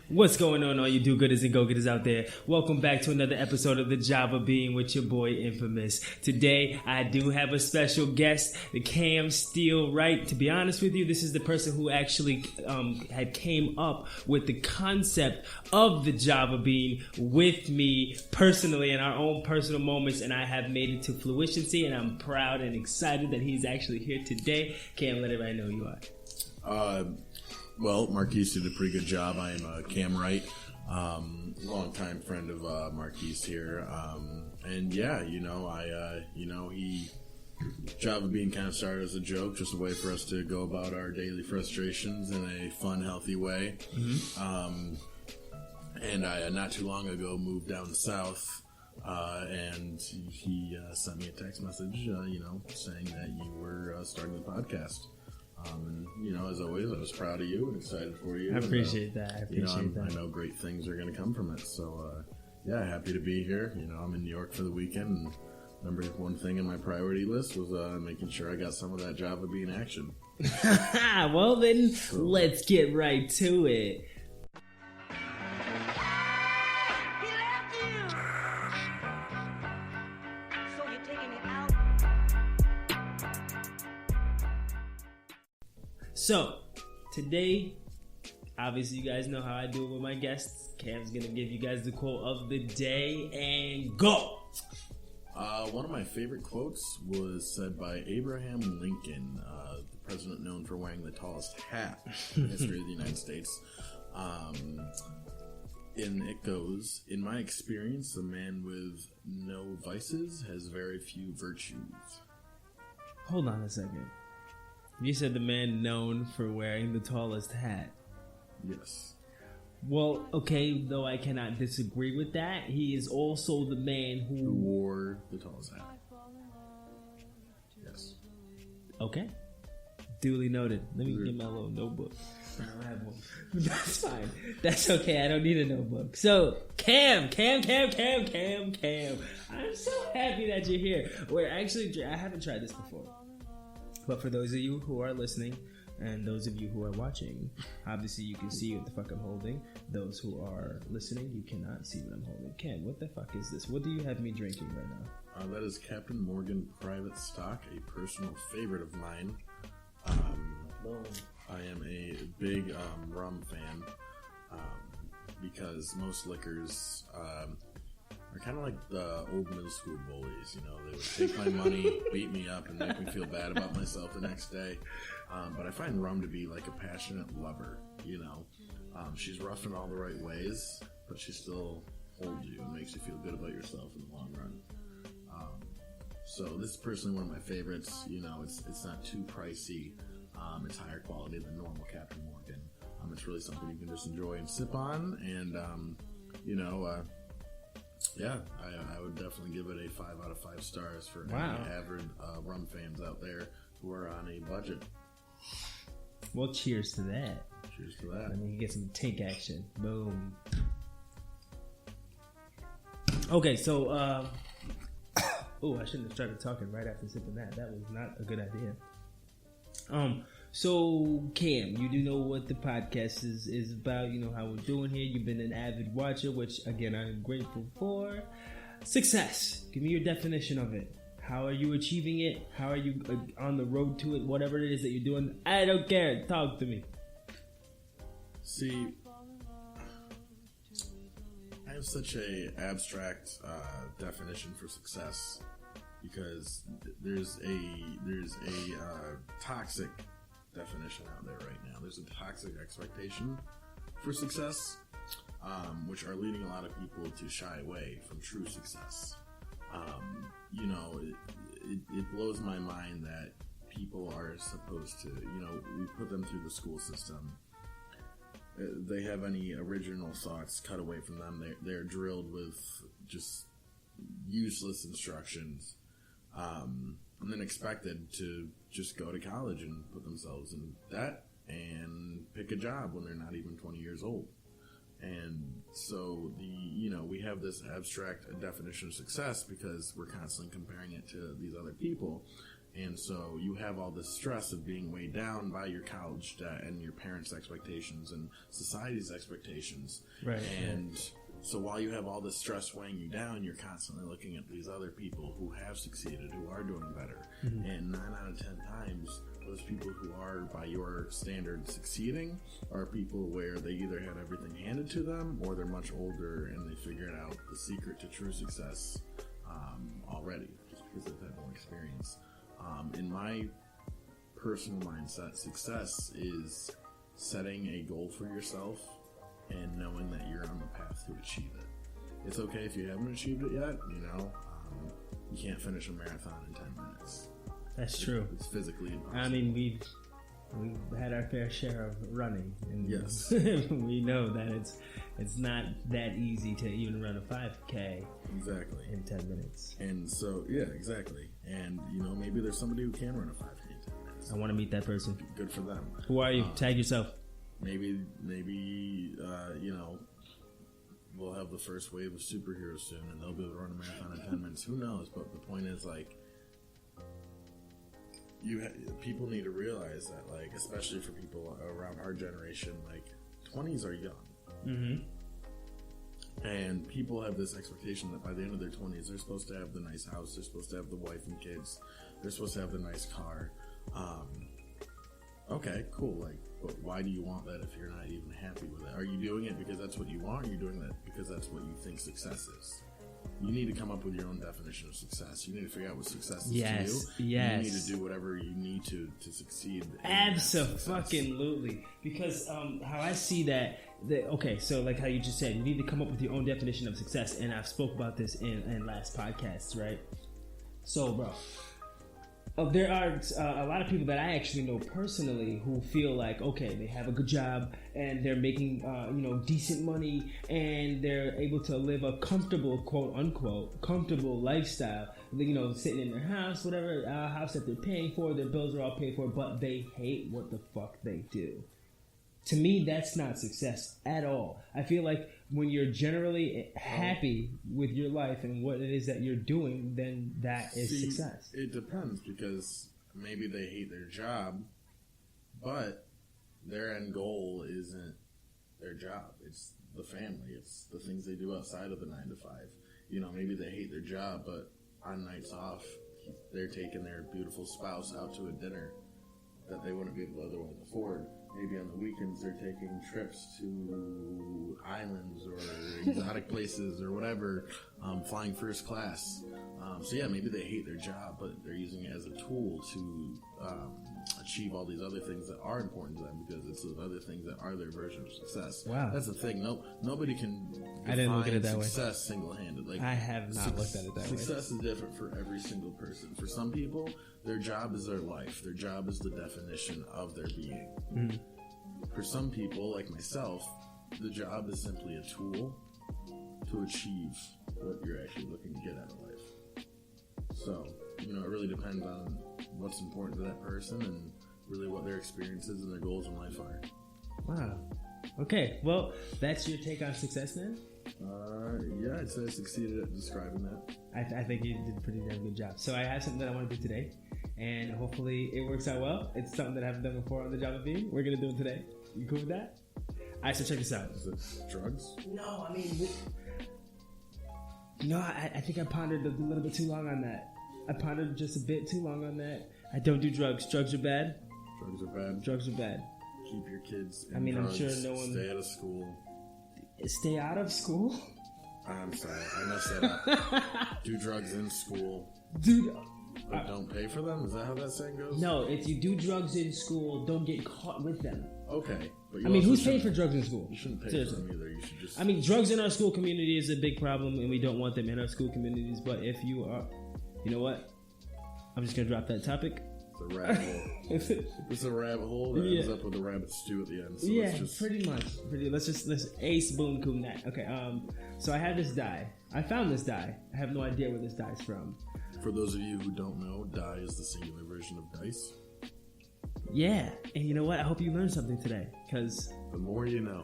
What's going on, all you do-gooders and go-getters out there? Welcome back to another episode of The Java Being with your boy Infamous. Today, I do have a special guest, the Cam Steele Wright. To be honest with you, this is the person who actually had came up with the concept of the Java Being with me personally in our own personal moments, and I have made it to fruition, and I'm proud and excited that he's actually here today. Cam, let everybody know who you are. Well, Marquise did a pretty good job. I am Cam Wright, longtime friend of Marquise here, and yeah, Java Being kind of started as a joke, just a way for us to go about our daily frustrations in a fun, healthy way. Mm-hmm. And I not too long ago moved down south, and he sent me a text message, saying that you were starting the podcast. And, as always, I was proud of you and excited for you. I appreciate that. I know great things are going to come from it. So, happy to be here. I'm in New York for the weekend. And number one thing in my priority list was making sure I got some of that Java Being action. Well, then, let's get right to it. So, today, obviously you guys know how I do it with my guests. Cam's going to give you guys the quote of the day, and go! One of my favorite quotes was said by Abraham Lincoln, the president known for wearing the tallest hat in the history of the United States. And it goes, "In my experience, a man with no vices has very few virtues." Hold on a second. You said the man known for wearing the tallest hat. Yes. Well, okay, though I cannot disagree with that. He is also the man who wore the tallest hat. Yes. Okay. Duly noted. Let me get my little notebook. I don't have one. That's fine. That's okay. I don't need a notebook. So, Cam. I'm so happy that you're here. I haven't tried this before. But for those of you who are listening, and those of you who are watching, obviously you can see what the fuck I'm holding. Those who are listening, you cannot see what I'm holding. Ken, what the fuck is this? What do you have me drinking right now? That is Captain Morgan Private Stock, a personal favorite of mine. I am a big rum fan because most liquors are kind of like the old middle school bullies, They would take my money, beat me up, and make me feel bad about myself the next day. But I find rum to be like a passionate lover, She's rough in all the right ways, but she still holds you and makes you feel good about yourself in the long run. So this is personally one of my favorites. It's not too pricey. It's higher quality than normal Captain Morgan. It's really something you can just enjoy and sip on, and I would definitely give it a 5 out of 5 stars for any average rum fans out there who are on a budget. Well, cheers to that. Cheers to that. I mean, you get some tank action. Boom. Okay, so, I shouldn't have started talking right after sipping that. That was not a good idea. So, Cam, you do know what the podcast is about. You know how we're doing here. You've been an avid watcher, which, again, I'm grateful for. Success. Give me your definition of it. How are you achieving it? How are you on the road to it? Whatever it is that you're doing, I don't care. Talk to me. See, I have such a abstract definition for success because there's a toxic definition out there right now. There's a toxic expectation for success, which are leading a lot of people to shy away from true success. It blows my mind that people are supposed to, we put them through the school system. They have any original thoughts cut away from them. They're drilled with just useless instructions, and then expected to just go to college and put themselves in debt and pick a job when they're not even 20 years old. And so we have this abstract definition of success because we're constantly comparing it to these other people. And so you have all this stress of being weighed down by your college debt and your parents' expectations and society's expectations. Right. And so while you have all this stress weighing you down, you're constantly looking at these other people who have succeeded, who are doing better. Mm-hmm. And 9 out of 10 times, those people who are, by your standards, succeeding are people where they either had everything handed to them or they're much older and they figured out the secret to true success already, just because they've had more experience. In my personal mindset, success is setting a goal for yourself and knowing that you're on the path to achieve it. It's okay if you haven't achieved it yet, you can't finish a marathon in 10 minutes. That's true. It's physically impossible. I mean, we've had our fair share of running, and yes, we know that it's not that easy to even run a 5K exactly in 10 minutes. And so, yeah, exactly. And maybe there's somebody who can run a 5K in 10 minutes. I want to meet that person. Good for them. Who are you? Tag yourself. Maybe we'll have the first wave of superheroes soon, and they'll be able to run a marathon in 10 minutes. Who knows? But the point is, people need to realize that, especially for people around our generation, 20s are young. Mm-hmm. And people have this expectation that by the end of their 20s, they're supposed to have the nice house, they're supposed to have the wife and kids, they're supposed to have the nice car. Okay, cool. But why do you want that if you're not even happy with it? Are you doing it because that's what you want, or are you doing that because that's what you think success is? You need to come up with your own definition of success. You need to figure out what success is to you. Yes. You need to do whatever you need to succeed. Absolutely. Because how I see that, so like how you just said, you need to come up with your own definition of success. And I've spoke about this in last podcasts, right? So, bro, there are a lot of people that I actually know personally who feel like, okay, they have a good job and they're making, decent money and they're able to live a comfortable, quote unquote, comfortable lifestyle. Sitting in their house, whatever house that they're paying for, their bills are all paid for, but they hate what the fuck they do. To me, that's not success at all. I feel like when you're generally happy with your life and what it is that you're doing, then that is success. It depends, because maybe they hate their job, but their end goal isn't their job. It's the family. It's the things they do outside of the 9 to 5. Maybe they hate their job, but on nights off, they're taking their beautiful spouse out to a dinner that they wouldn't be able to otherwise afford. Maybe on the weekends they're taking trips to islands or exotic places or whatever, flying first class. Maybe they hate their job, but they're using it as a tool to achieve all these other things that are important to them, because it's those other things that are their version of success. Wow. That's the thing. Nobody can I didn't look at it that success way. Single-handed. I have not looked at it that way. Success is different for every single person. For some people, their job is their life. Their job is the definition of their being. Mm-hmm. For some people, like myself, the job is simply a tool to achieve what you're actually looking to get out of life. So, it really depends on what's important to that person and really what their experiences and their goals in life are. Wow. Okay, well, that's your take on success then? Yeah, I'd say I succeeded at describing that. I think you did a pretty damn good job. So I have something that I want to do today, and hopefully it works out well. It's something that I haven't done before on the Job of Being. We're going to do it today. You cool with that? All right, so check this out. Is it drugs? No, I mean, I think I pondered a little bit too long on that. I pondered just a bit too long on that. I don't do drugs. Drugs are bad. Drugs are bad. Drugs are bad. Keep your kids in drugs. I'm sure no one... Stay out of school. Stay out of school? I'm sorry. I messed that up. Do drugs in school. Dude... But don't pay for them? Is that how that saying goes? No, if you do drugs in school, don't get caught with them. Okay. But who's paying for drugs in school? You shouldn't pay for them either. You should just... drugs in our school community is a big problem, and we don't want them in our school communities. But if you are... You know what? I'm just going to drop that topic. It's a rabbit hole. It's a rabbit hole that ends up with a rabbit stew at the end. So pretty much. Let's ace boom coom that. Okay, so I have this dye. I found this dye. I have no idea where this dye is from. For those of you who don't know, dye is the singular version of dice. Yeah, and you know what? I hope you learned something today, because... The more you know.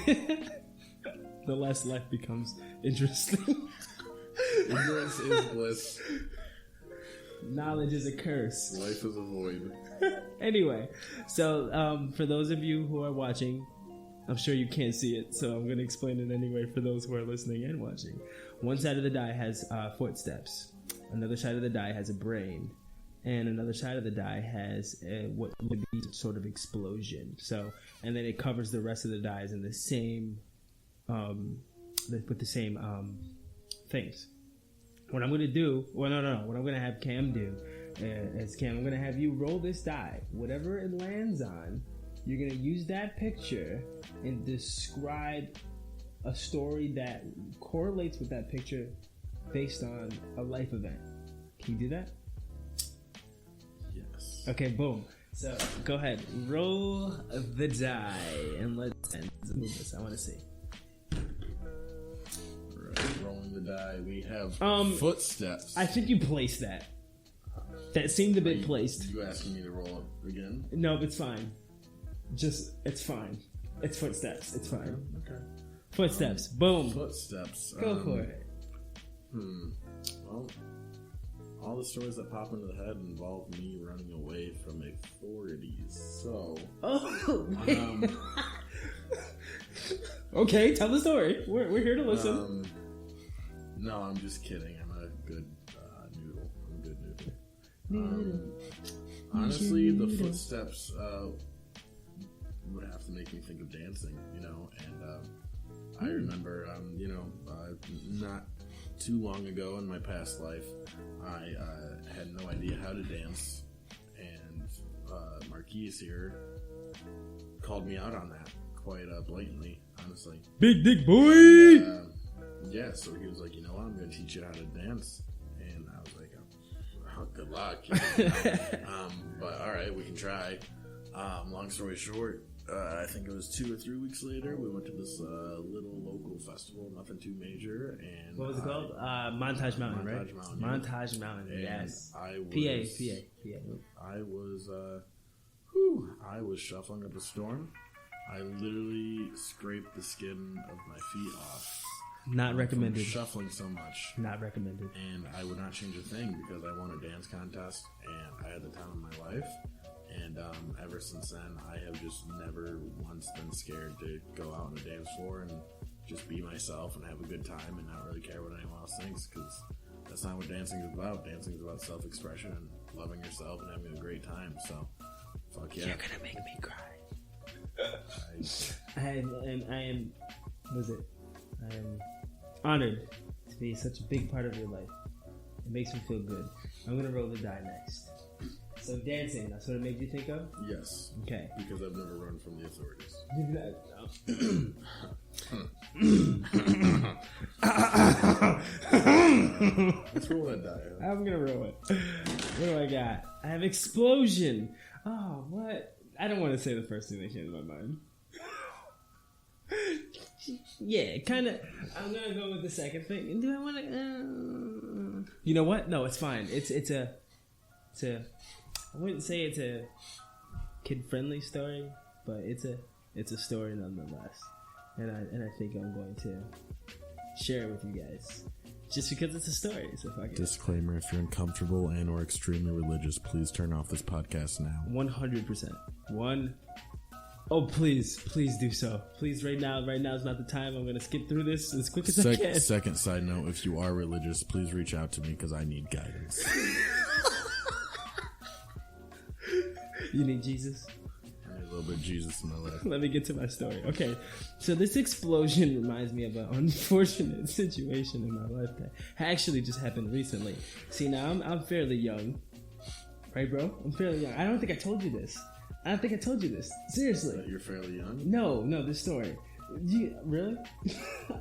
The less life becomes interesting. Ignorance is bliss. Knowledge is a curse. Life is a void. Anyway, so for those of you who are watching, I'm sure you can't see it, so I'm going to explain it anyway for those who are listening and watching. One side of the die has footsteps. Another side of the die has a brain. And another side of the die has what would be sort of explosion. So, and then it covers the rest of the dies in the same, with the same things. What I'm going to do, what I'm going to have Cam do is, Cam, I'm going to have you roll this die. Whatever it lands on, you're going to use that picture and describe a story that correlates with that picture based on a life event. Can you do that? Yes. Okay, boom. So go ahead, roll the die, and let's move this. I want to see. Right, rolling the die. We have footsteps. I think you placed that. That seemed a bit placed. You asking me to roll it again? No, it's fine. It's fine. It's footsteps. It's fine. Okay. Footsteps. Boom. Footsteps. Go for it. Well, all the stories that pop into the head involve me running away from authorities. So. Oh. Okay, tell the story. We're here to listen. No, I'm just kidding. I'm a good noodle. I'm a good noodle. Honestly, the footsteps would have to make me think of dancing, and I remember, not too long ago in my past life, I had no idea how to dance, and Marquise here called me out on that quite blatantly, honestly. Big dick boy! Yeah, so he was like, you know what, I'm going to teach you how to dance, and I was like, oh, good luck. But all right, we can try. Long story short, I think it was 2 or 3 weeks later, we went to this little local festival, nothing too major. And what was it called? Montage Mountain, right? Montage Mountain, and yes. I was, PA. I was shuffling up a storm. I literally scraped the skin of my feet off. Not recommended. From shuffling so much. Not recommended. And I would not change a thing because I won a dance contest and I had the time of my life. And ever since then, I have just never once been scared to go out on the dance floor and just be myself and have a good time and not really care what anyone else thinks, because that's not what dancing is about. Dancing is about self-expression and loving yourself and having a great time. So, fuck yeah. You're gonna make me cry. I am honored to be such a big part of your life. It makes me feel good. I'm gonna roll the die next. So dancing, that's what it made you think of? Yes. Okay. Because I've never run from the authorities. Let's roll that die. I'm gonna roll it. What do I got? I have explosion. Oh, what? I don't want to say the first thing that came to my mind. Yeah, kind of. I'm gonna go with the second thing. Do I want to? You know what? No, it's fine. It's a. I wouldn't say it's a kid-friendly story, but it's a story nonetheless, and I think I'm going to share it with you guys just because it's a story. So fuck it. Disclaimer: if you're uncomfortable and or extremely religious, please turn off this podcast now. 100%. Oh, please do so. Please, right now is not the time. I'm gonna skip through this as quick as I can. Second side note: if you are religious, please reach out to me because I need guidance. You need Jesus? I need a little bit of Jesus in my life. Let me get to my story. Okay, so this explosion reminds me of an unfortunate situation in my life that actually just happened recently. See, now I'm fairly young. Right, bro? I'm fairly young. I don't think I told you this. Seriously. You're fairly young? No, this story. Really?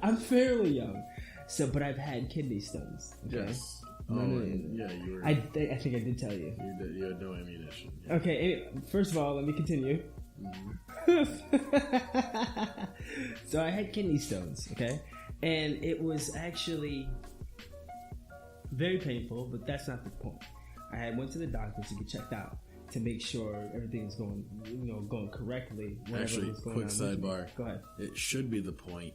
I'm fairly young. So, but I've had kidney stones. Okay? Yes. Yeah, you were. I think I did tell you. You had no ammunition. Yeah. Okay, anyway, first of all, let me continue. So I had kidney stones, okay? And it was actually very painful, but that's not the point. I went to the doctor to get checked out to make sure everything is going correctly. Actually, quick sidebar. Go ahead. It should be the point.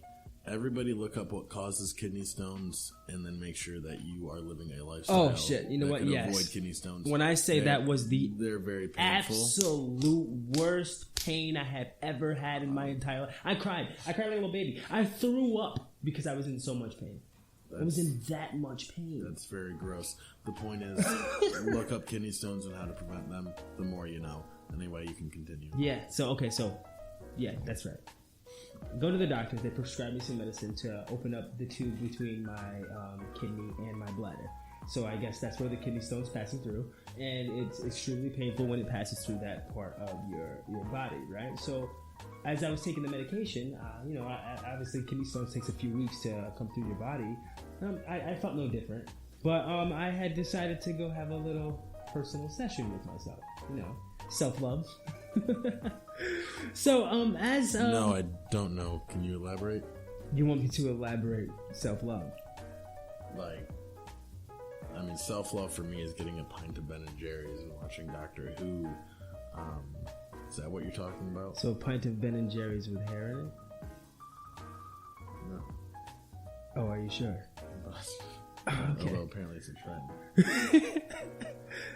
Everybody look up what causes kidney stones and then make sure that you are living a lifestyle. Oh, shit. You know what? Yes. Avoid kidney stones. When I say that was they're very painful. Absolute worst pain I have ever had in my entire life. I cried. I cried like a little baby. I threw up because I was in so much pain. I was in that much pain. That's very gross. The point is, look up kidney stones and how to prevent them. The more you know. Anyway, you can continue. Yeah. So, yeah, that's right. Go to the doctor. They prescribe me some medicine to open up the tube between my kidney and my bladder. So I guess that's where the kidney stone's passing through, and it's extremely painful when it passes through that part of your body, right? So as I was taking the medication, obviously kidney stones takes a few weeks to come through your body. I felt no different, but I had decided to go have a little personal session with myself, self-love. So, no, I don't know. Can you elaborate? You want me to elaborate self-love? Self-love for me is getting a pint of Ben & Jerry's and watching Doctor Who. Is that what you're talking about? So a pint of Ben & Jerry's with hair in it? No. Oh, are you sure? Okay. Although apparently it's a trend.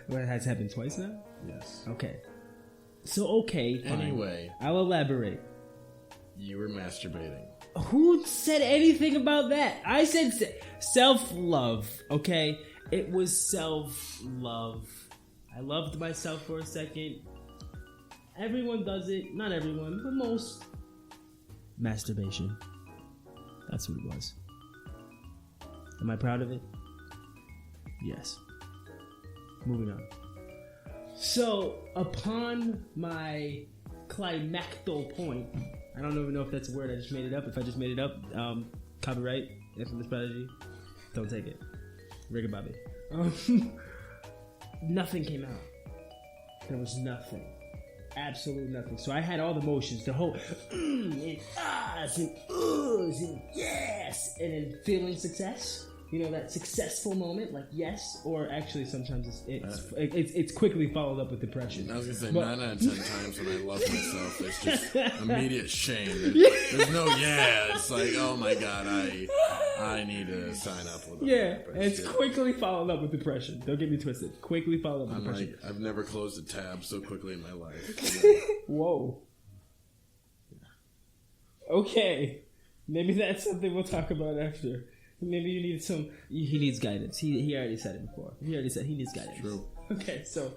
Well, it has happened twice now? Yes. Okay. So, okay, fine. Anyway. I'll elaborate. You were masturbating. Who said anything about that? I said self-love, okay? It was self-love. I loved myself for a second. Everyone does it. Not everyone, but most. Masturbation. That's what it was. Am I proud of it? Yes. Moving on. So, upon my climactal point, I don't even know if that's a word, I just made it up. If I just made it up, copyright, Infamous Prodigy, don't take it. Rigabobbie. Nothing came out. There was nothing. Absolute nothing. So I had all the motions, the whole and ahs and uhs and yes, and then feeling success. That successful moment, like yes, or actually sometimes it's quickly followed up with depression. I was gonna say 9 out of 10 times when I love myself, it's just immediate shame. There's no It's like, oh my god, I need to sign up with. It's quickly followed up with depression. Don't get me twisted. Quickly followed up with depression. I've never closed a tab so quickly in my life. Whoa. Okay, maybe that's something we'll talk about after. Maybe you need some. He needs guidance. He already said it before. He already said he needs guidance. True. Okay, so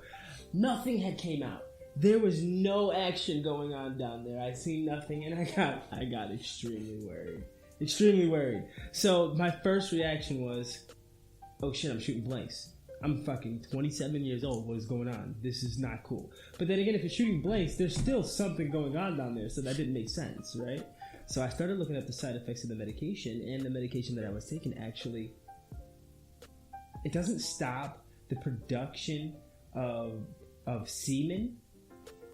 nothing had came out. There was no action going on down there. I seen nothing, and I got extremely worried. Extremely worried. So my first reaction was, "Oh shit! I'm shooting blanks. I'm fucking 27 years old. What is going on? This is not cool." But then again, if you're shooting blanks, there's still something going on down there. So that didn't make sense, right? So I started looking at the side effects of the medication, and the medication that I was taking actually, it doesn't stop the production of semen.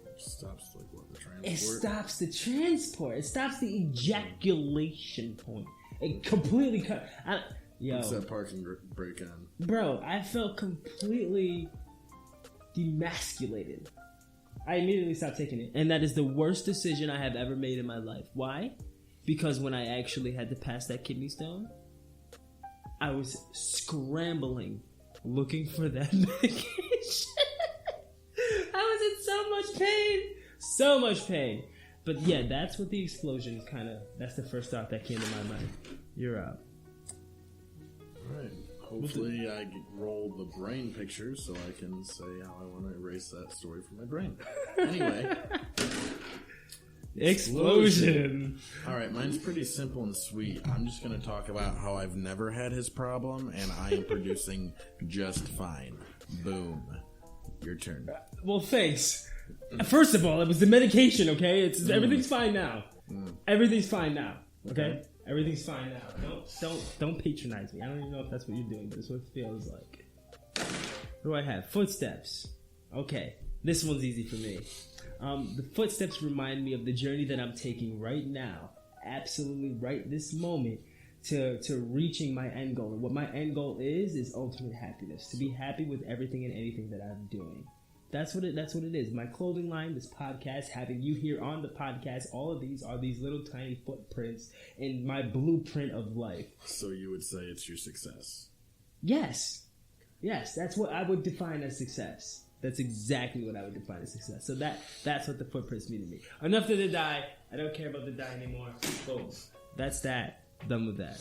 It stops the transport. It stops the transport. It stops the ejaculation point. It completely cut. What's that parking brake on? Bro, I felt completely demasculated. I immediately stopped taking it. And that is the worst decision I have ever made in my life. Why? Because when I actually had to pass that kidney stone, I was scrambling, looking for that medication. I was in so much pain. So much pain. But yeah, that's what the explosion that's the first thought that came to my mind. You're up. Alright. Hopefully I roll the brain picture so I can say how I want to erase that story from my brain. Anyway. Explosion. Alright, mine's pretty simple and sweet. I'm just going to talk about how I've never had his problem and I am producing just fine. Boom. Your turn. Well, thanks. First of all, it was the medication, okay? Everything's fine now. Everything's fine now, okay? Everything's fine now. Don't patronize me. I don't even know if that's what you're doing, but it's what it feels like. What do I have? Footsteps. Okay, this one's easy for me. The footsteps remind me of the journey that I'm taking right now, absolutely right this moment, to reaching my end goal. And what my end goal is ultimate happiness. To be happy with everything and anything that I'm doing. That's what it is. My clothing line, this podcast, having you here on the podcast, all of these are these little tiny footprints in my blueprint of life. So you would say it's your success? Yes. Yes, that's what I would define as success. That's exactly what I would define as success. So that's what the footprints mean to me. Enough of the die. I don't care about the die anymore. Boom. That's that. Done with that.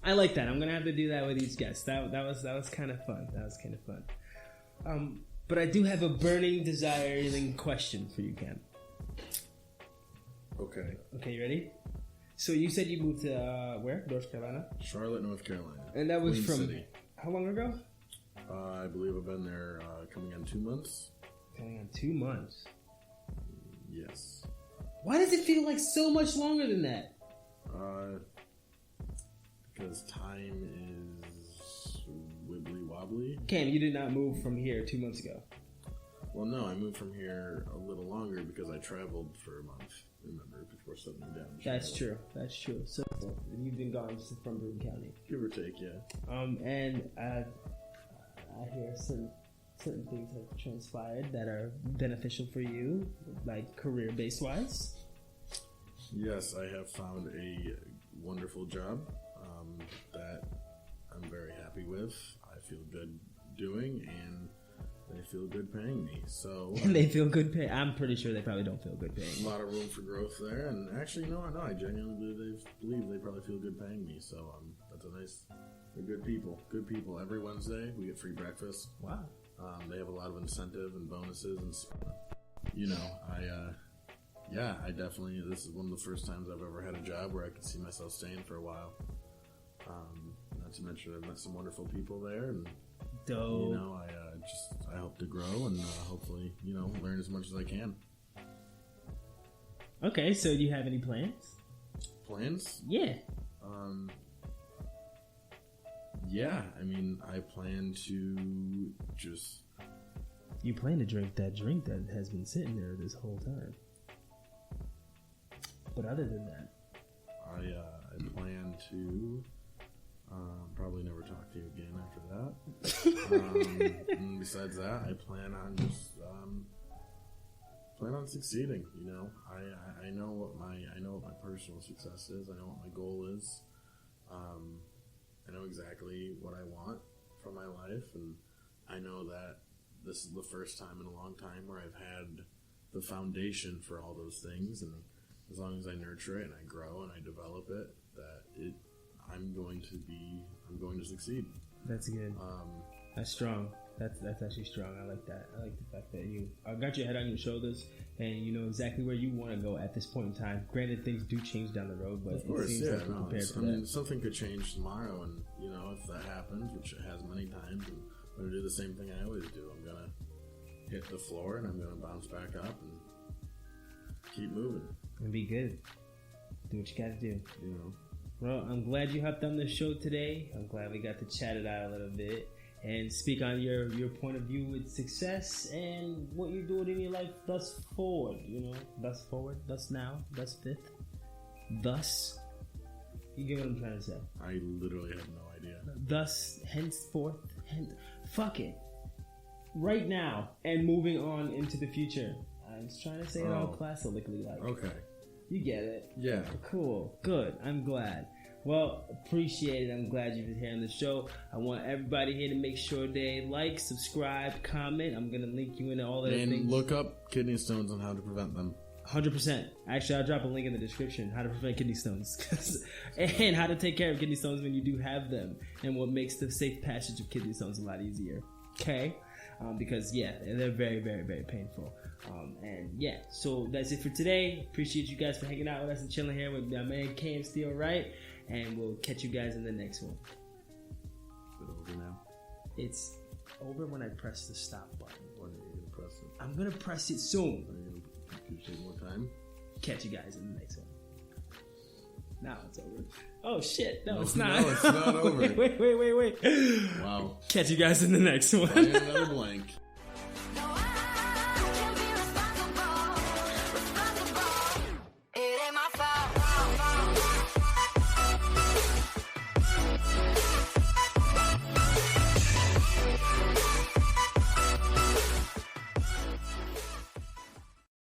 I like that. I'm gonna have to do that with each guest. That was kind of fun. That was kind of fun. But I do have a burning desiring question for you, Cam. Okay. Okay, you ready? So you said you moved to where? North Carolina? Charlotte, North Carolina. And that was Queen from City. How long ago? I believe I've been there coming on 2 months. Coming on 2 months. Yes. Why does it feel like so much longer than that? Because time is wibbly wobbly. Cam, you did not move from here 2 months ago. Well, no, I moved from here a little longer because I traveled for a month. Remember, before settling down. That's true. That's true. So you've been gone from Boone County, give or take, yeah. And I hear certain things have transpired that are beneficial for you, like career-based wise. Yes, I have found a wonderful job that I'm very happy with. I feel good doing, and they feel good paying me. So they feel good pay. I'm pretty sure they probably don't feel good paying. A lot of room for growth there, and actually, no, I genuinely believe they probably feel good paying me. So that's a nice. They're good people. Good people. Every Wednesday we get free breakfast. Wow. They have a lot of incentive and bonuses, and I definitely. This is one of the first times I've ever had a job where I could see myself staying for a while. Not to mention I've met some wonderful people there, and dope. I hope to grow and hopefully learn as much as I can. Okay, so do you have any plans? Plans? Yeah. Yeah. I mean, I plan to just. You plan to drink that drink that has been sitting there this whole time. But other than that, I plan to probably never talk to you again after that. And besides that, I plan on just succeeding. I know what my personal success is. I know what my goal is. I know exactly what I want from my life, and I know that this is the first time in a long time where I've had the foundation for all those things, and as long as I nurture it and I grow and I develop it, I'm going to succeed. That's good. That's strong. That's actually strong. I like that. I like the fact that you got your head on your shoulders and you know exactly where you want to go at this point in time. Granted, things do change down the road, but of course, it seems like you're prepared for that. Something could change tomorrow, and if that happens, which it has many times, I'm going to do the same thing I always do. I'm going to hit the floor and I'm going to bounce back up and keep moving. And be good. Do what you got to do. Well, I'm glad you hopped on the show today. I'm glad we got to chat it out a little bit and speak on your point of view with success and what you're doing in your life thus forward. Thus forward, thus now, thus fifth, thus. You get what I'm trying to say? I literally have no idea. Thus, henceforth, fuck it. Right now and moving on into the future. I was trying to say it all classically, like. Okay. You get it? Yeah. Cool. Good. I'm glad. Well, appreciate it. I'm glad you've been here on the show. I want everybody here to make sure they like, subscribe, comment. I'm going to link you into all of the things. And look up kidney stones and how to prevent them. 100%. Actually, I'll drop a link in the description. How to prevent kidney stones. And how to take care of kidney stones when you do have them. And what makes the safe passage of kidney stones a lot easier. Okay? Because, yeah, they're very, very, very painful. And yeah, so that's it for today. Appreciate you guys for hanging out with us and chilling here with my man Cam Steele Wright, and we'll catch you guys in the next one. Is it over now? It's over when I press the stop button. When are you gonna press it? I'm gonna press it soon. Are you gonna take more time? Catch you guys in the next one. Now it's over. Oh shit! No, it's not. No, it's not over. Wait. Wow. Catch you guys in the next one. Find another blank.